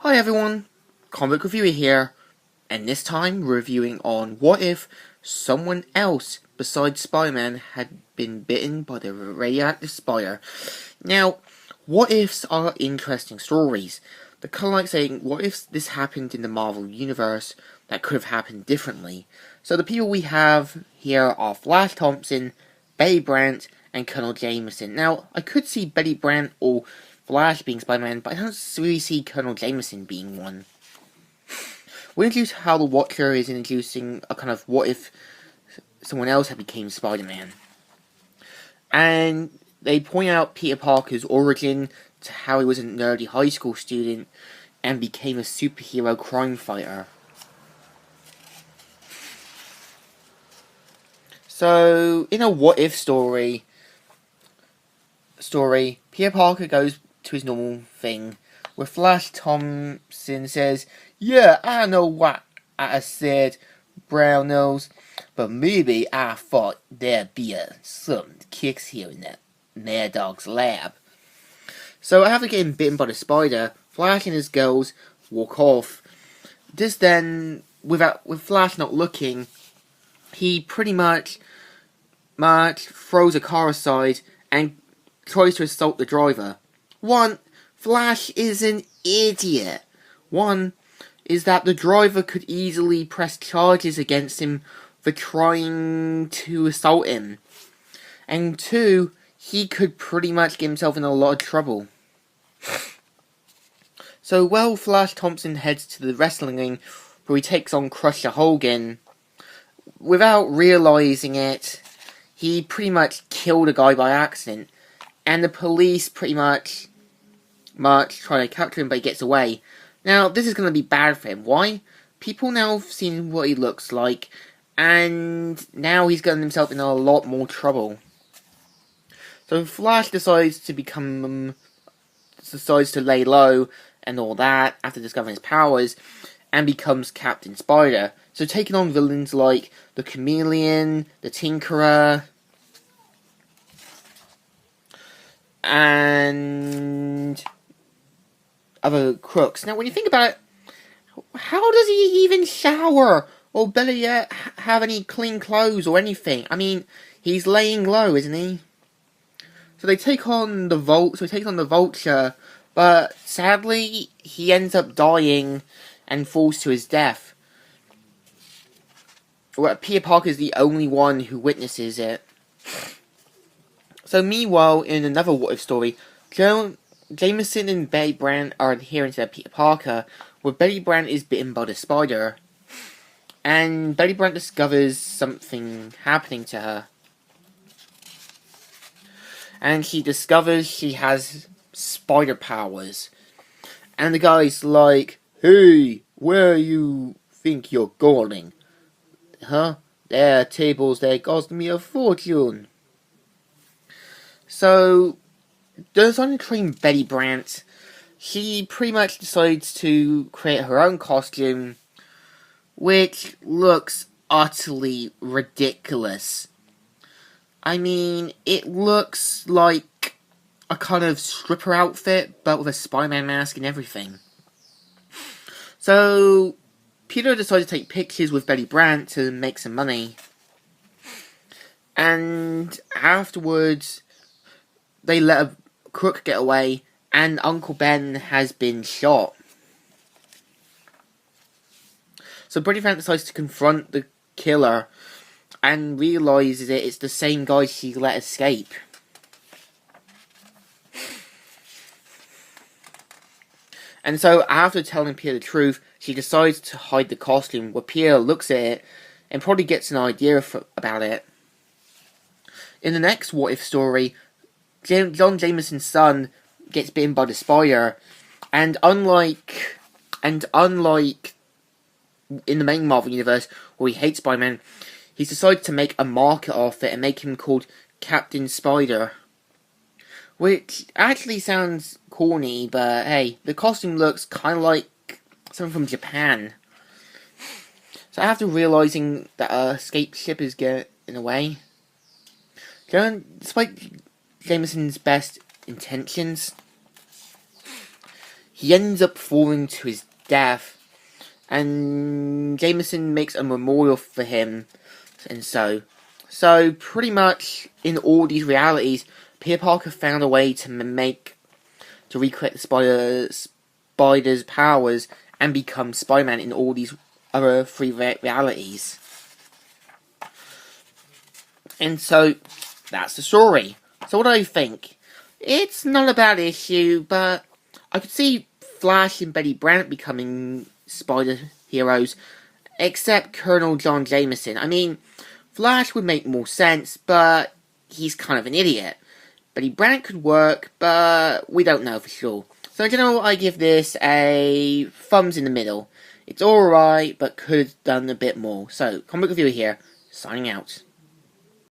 Hi everyone, Comic Reviewer here, and this time we're reviewing on what if someone else besides Spider-Man had been bitten by the radioactive spider. Now, what ifs are interesting stories. They're kind of like saying, what if this happened in the Marvel Universe that could have happened differently? So the people we have here are Flash Thompson, Betty Brant, and Colonel Jameson. Now, I could see Betty Brant or Flash being Spider-Man, but I don't really see Colonel Jameson being one. We introduce how the Watcher is introducing a kind of what if someone else had became Spider-Man. And they point out Peter Parker's origin to how he was a nerdy high school student and became a superhero crime fighter. So, in a what if story, Peter Parker goes to his normal thing, where Flash Thompson says, "Yeah, I know what I said, brown nose, but maybe I thought there'd be some kicks here in that Mad Dog's lab." So after getting bitten by the spider, Flash and his girls walk off. This then, with Flash not looking, he pretty much throws a car aside and tries to assault the driver. One, Flash is an idiot. One is that the driver could easily press charges against him for trying to assault him. And two, he could pretty much get himself in a lot of trouble. So Flash Thompson heads to the wrestling ring where he takes on Crusher Hogan. Without realizing it, he pretty much killed a guy by accident. And the police pretty much try to capture him, but he gets away. Now, this is going to be bad for him. Why? People now have seen what he looks like, and now he's gotten himself in a lot more trouble. So Flash decides to lay low and all that after discovering his powers, and becomes Captain Spider. So taking on villains like the Chameleon, the Tinkerer, and other crooks. Now, when you think about it, how does he even shower? Or better yet, have any clean clothes or anything? I mean, he's laying low, isn't he? So they take on the Vulture, but sadly, he ends up dying and falls to his death. Well, Peter Parker is the only one who witnesses it. So meanwhile, in another what-if story, Jameson and Betty Brant are adhering to their Peter Parker, where Betty Brant is bitten by the spider. And Betty Brant discovers something happening to her. And she discovers she has spider powers. And the guy's like, "Hey, where you think you're going? Huh? There are tables that cost me a fortune." So, deciding to train Betty Brant, she pretty much decides to create her own costume, which looks utterly ridiculous. I mean, it looks like a kind of stripper outfit, but with a Spider-Man mask and everything. So, Peter decided to take pictures with Betty Brant to make some money. And afterwards, they let a crook get away, and Uncle Ben has been shot. So Betty Brant decides to confront the killer, and realizes it's the same guy she let escape. And so, after telling Peter the truth, she decides to hide the costume, where Peter looks at it, and probably gets an idea about it. In the next what-if story, John Jameson's son gets bitten by the spider, and unlike in the main Marvel Universe, where he hates Spider-Man, he's decided to make a market off it and make him called Captain Spider. Which actually sounds corny, but hey, the costume looks kind of like something from Japan. So after realizing that a escape ship is getting away, despite Jameson's best intentions, he ends up falling to his death, and Jameson makes a memorial for him, and so pretty much in all these realities, Peter Parker found a way to recreate the spider's powers and become Spider-Man in all these other three realities. And so that's the story. So what do I think? It's not a bad issue, but I could see Flash and Betty Brant becoming spider heroes, except Colonel John Jameson. I mean, Flash would make more sense, but he's kind of an idiot. Betty Brant could work, but we don't know for sure. So in general, I give this a thumbs in the middle. It's alright, but could have done a bit more. So, Comic Reviewer here, signing out.